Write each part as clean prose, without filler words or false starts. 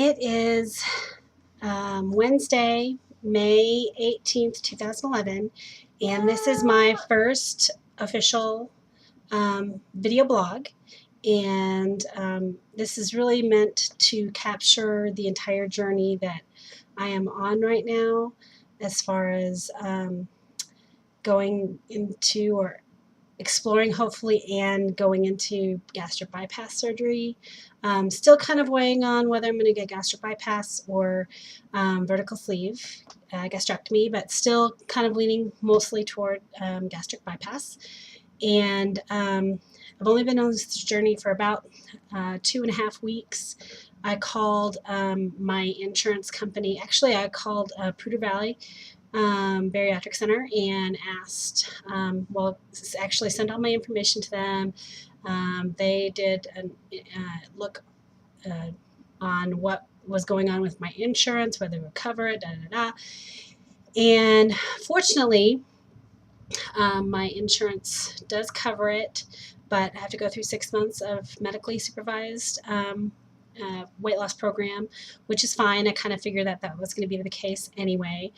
It is Wednesday, May 18th, 2011, and this is my first official video blog. And this is really meant to capture the entire journey that I am on right now as far as going into or exploring hopefully and going into gastric bypass surgery. Still kind of weighing on whether I'm going to get gastric bypass or vertical sleeve gastrectomy, but still kind of leaning mostly toward gastric bypass. And I've only been on this journey for about 2.5 weeks. I called my insurance company. Actually, I called Poudre Valley Bariatric Center and asked, actually sent all my information to them. They did a look on what was going on with my insurance, whether they would cover it, And fortunately, my insurance does cover it, but I have to go through 6 months of medically supervised weight loss program, which is fine. I kind of figured that was going to be the case anyway.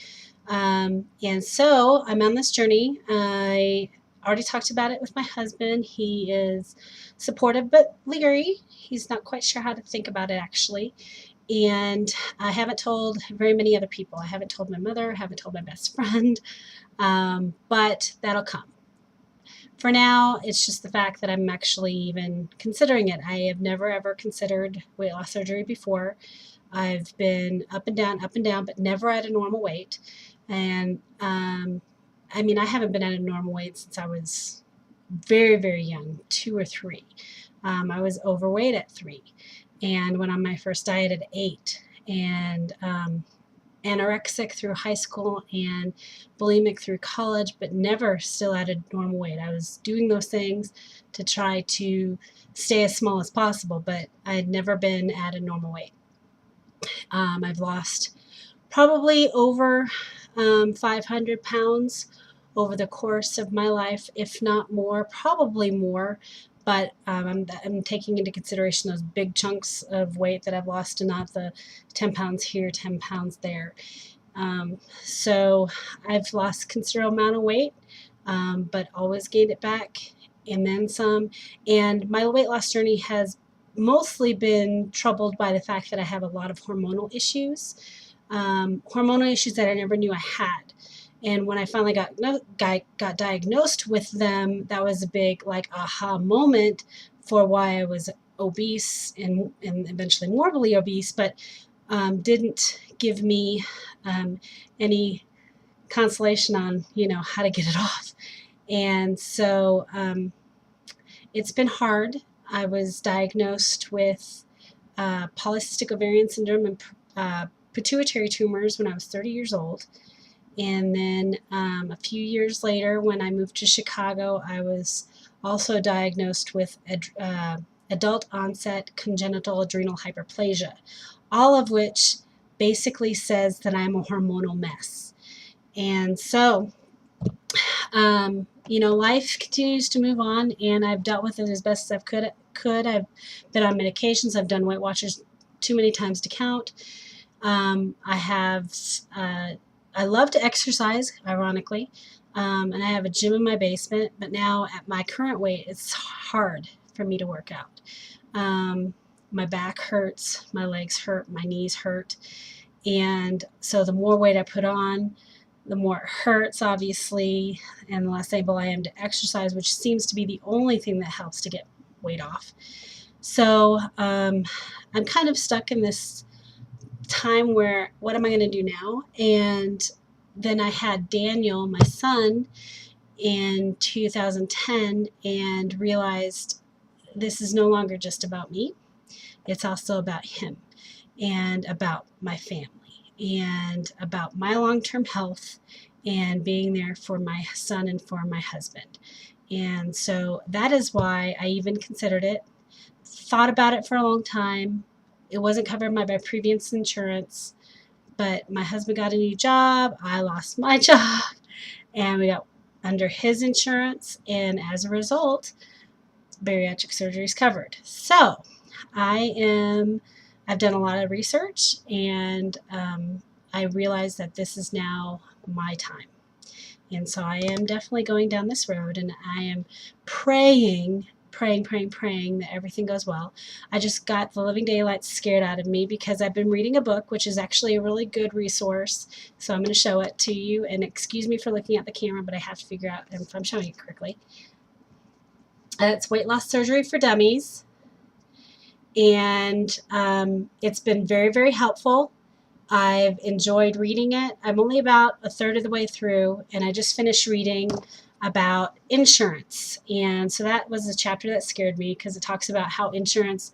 And so I'm on this journey. I already talked about it with my husband. He is supportive but leery. He's not quite sure how to think about it actually. And I haven't told very many other people. I haven't told my mother, I haven't told my best friend, but that'll come. For now, it's just the fact that I'm actually even considering it. I have never ever considered weight loss surgery before. I've been up and down, but never at a normal weight. And I mean, I haven't been at a normal weight since I was very, very young, 2 or 3. I was overweight at 3 and went on my first diet at 8. And anorexic through high school and bulimic through college, but never still at a normal weight. I was doing those things to try to stay as small as possible, but I had never been at a normal weight. I've lost probably over 500 pounds over the course of my life, if not more, probably more. But I'm taking into consideration those big chunks of weight that I've lost and not the 10 pounds here, 10 pounds there. So I've lost a considerable amount of weight, but always gained it back and then some. And my weight loss journey has mostly been troubled by the fact that I have a lot of hormonal issues that I never knew I had. And when I finally got diagnosed with them, that was a big aha moment for why I was obese and eventually morbidly obese, but didn't give me any consolation on how to get it off. And so it's been hard. I was diagnosed with polycystic ovarian syndrome and pituitary tumors when I was 30 years old. And then a few years later, when I moved to Chicago, I was also diagnosed with adult onset congenital adrenal hyperplasia, all of which basically says that I'm a hormonal mess. And so, life continues to move on, and I've dealt with it as best as I could. I've been on medications. I've done Weight Watchers too many times to count. I love to exercise, ironically, and I have a gym in my basement, but now at my current weight, it's hard for me to work out. My back hurts, my legs hurt, my knees hurt, and so the more weight I put on, the more it hurts, obviously, and the less able I am to exercise, which seems to be the only thing that helps to get weight off. So I'm kind of stuck in this time where, what am I going to do now? And then I had Daniel, my son, in 2010 and realized this is no longer just about me. It's also about him and about my family and about my long-term health and being there for my son and for my husband. And so that is why I even considered it, thought about it for a long time. It wasn't covered by my previous insurance, but my husband got a new job, I lost my job, and we got under his insurance, and as a result, bariatric surgery is covered. So I I've done a lot of research, and I realized that this is now my time. And so I am definitely going down this road, and I am praying, praying that everything goes well. I just got the living daylights scared out of me because I've been reading a book, which is actually a really good resource. So I'm going to show it to you. And excuse me for looking at the camera, but I have to figure out if I'm showing it correctly. It's Weight Loss Surgery for Dummies. And it's been very, very helpful. I've enjoyed reading it. I'm only about a third of the way through, and I just finished reading about insurance. And so that was a chapter that scared me because it talks about how insurance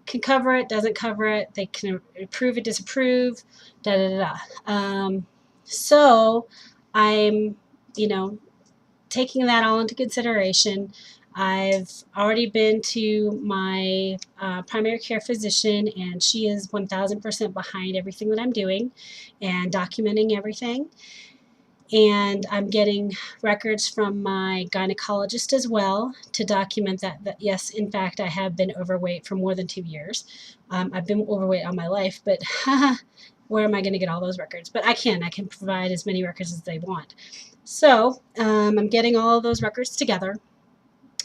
can cover it, doesn't cover it, they can approve it, disapprove, da da da da. So I'm, taking that all into consideration. I've already been to my primary care physician, and she is 1000% behind everything that I'm doing and documenting everything. And I'm getting records from my gynecologist as well to document that yes, in fact, I have been overweight for more than 2 years. I've been overweight all my life, but where am I going to get all those records? But I can provide as many records as they want. So I'm getting all of those records together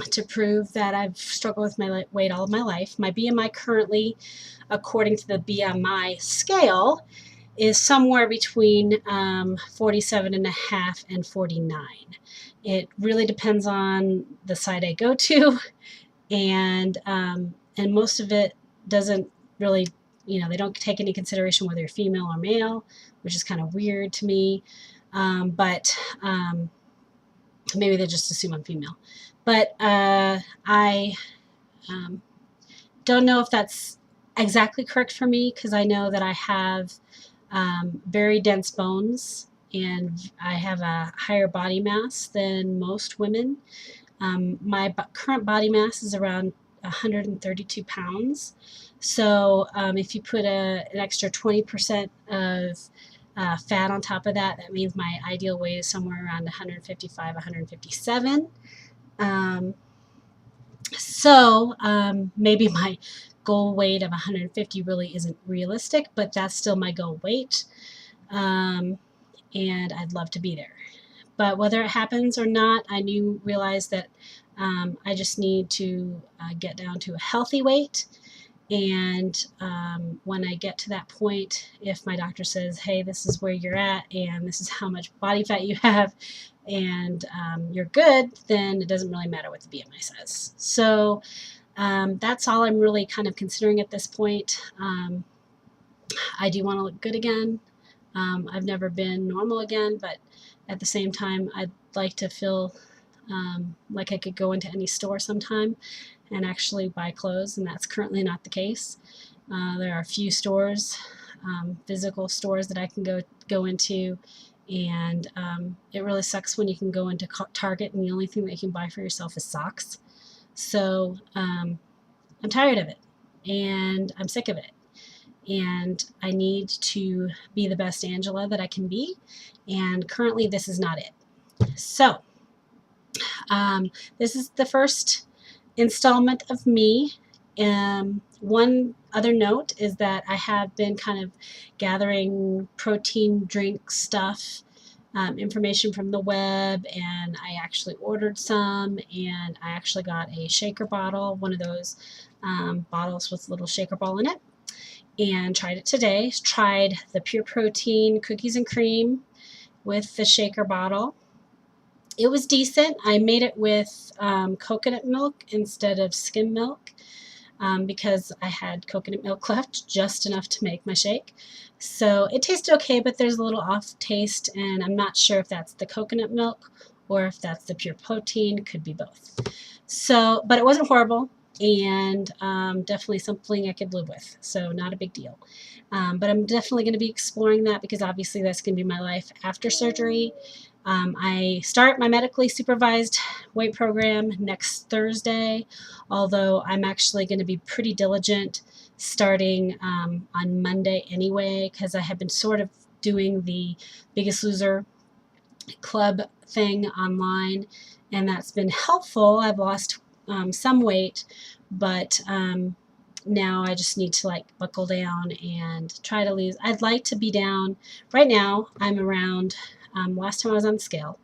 to prove that I've struggled with my weight all of my life. My BMI currently, according to the BMI scale, is somewhere between 47.5 and 49. It really depends on the site I go to, and most of it doesn't really, they don't take any consideration whether you're female or male, which is kind of weird to me. But maybe they just assume I'm female. But I don't know if that's exactly correct for me, because I know that I have very dense bones, and I have a higher body mass than most women. My current body mass is around 132 pounds. So if you put an extra 20% of fat on top of that, that means my ideal weight is somewhere around 155, 157. Maybe my goal weight of 150 really isn't realistic, but that's still my goal weight. And I'd love to be there. But whether it happens or not, I realize that I just need to get down to a healthy weight. And when I get to that point, if my doctor says, hey, this is where you're at, and this is how much body fat you have, and you're good, then it doesn't really matter what the BMI says. So that's all I'm really kind of considering at this point. I do want to look good again. I've never been normal again, but at the same time, I'd like to feel like I could go into any store sometime and actually buy clothes, and that's currently not the case. There are a few stores, physical stores that I can go into, and it really sucks when you can go into Target and the only thing that you can buy for yourself is socks. So I'm tired of it, and I'm sick of it. And I need to be the best Angela that I can be, and currently this is not it. So this is the first installment of me. One other note is that I have been kind of gathering protein drink stuff, information from the web, and I actually ordered some, and I actually got a shaker bottle, one of those bottles with a little shaker ball in it, and tried it today. Tried the Pure Protein cookies and cream with the shaker bottle. It was decent. I made it with coconut milk instead of skim milk because I had coconut milk left, just enough to make my shake. So it tasted okay, but there's a little off taste, and I'm not sure if that's the coconut milk or if that's the Pure Protein. Could be both. So, but it wasn't horrible, and definitely something I could live with, so not a big deal. But I'm definitely going to be exploring that because obviously that's going to be my life after surgery. I start my medically supervised weight program next Thursday, although I'm actually going to be pretty diligent starting on Monday anyway, because I have been sort of doing the Biggest Loser club thing online, and that's been helpful. I've lost some weight, but Now I just need to like buckle down and try to lose. I'd like to be down. Right now I'm around, last time I was on the scale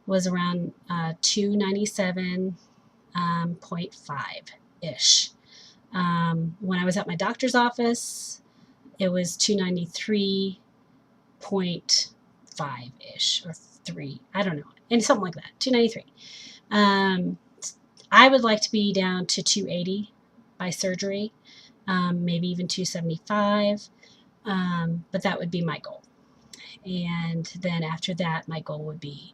was around 297.5-ish. When I was at my doctor's office, it was 293.5-ish or 3. I don't know. And something like that. 293. I would like to be down to 280 by surgery, maybe even 275. But that would be my goal. And then after that, my goal would be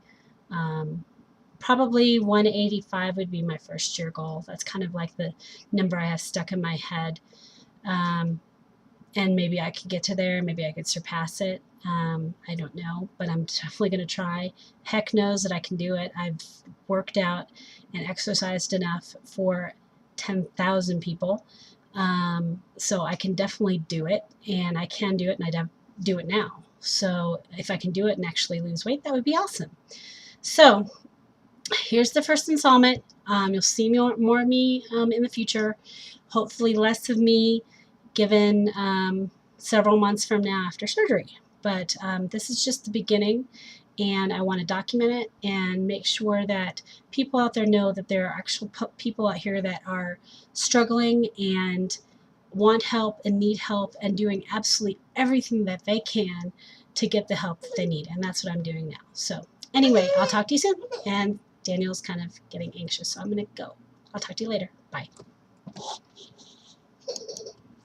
probably 185 would be my first year goal. That's kind of like the number I have stuck in my head. And maybe I could get to there. Maybe I could surpass it. I don't know, but I'm definitely going to try. Heck knows that I can do it. I've worked out and exercised enough for 10,000 people. So I can definitely do it, and I can do it, and I do it now. So if I can do it and actually lose weight, that would be awesome. So here's the first installment. You'll see more of me in the future. Hopefully less of me given several months from now after surgery. But this is just the beginning, and I want to document it and make sure that people out there know that there are actual people out here that are struggling and want help and need help and doing absolutely everything that they can to get the help that they need. And that's what I'm doing now. So anyway, I'll talk to you soon. And Daniel's kind of getting anxious, so I'm going to go. I'll talk to you later. Bye.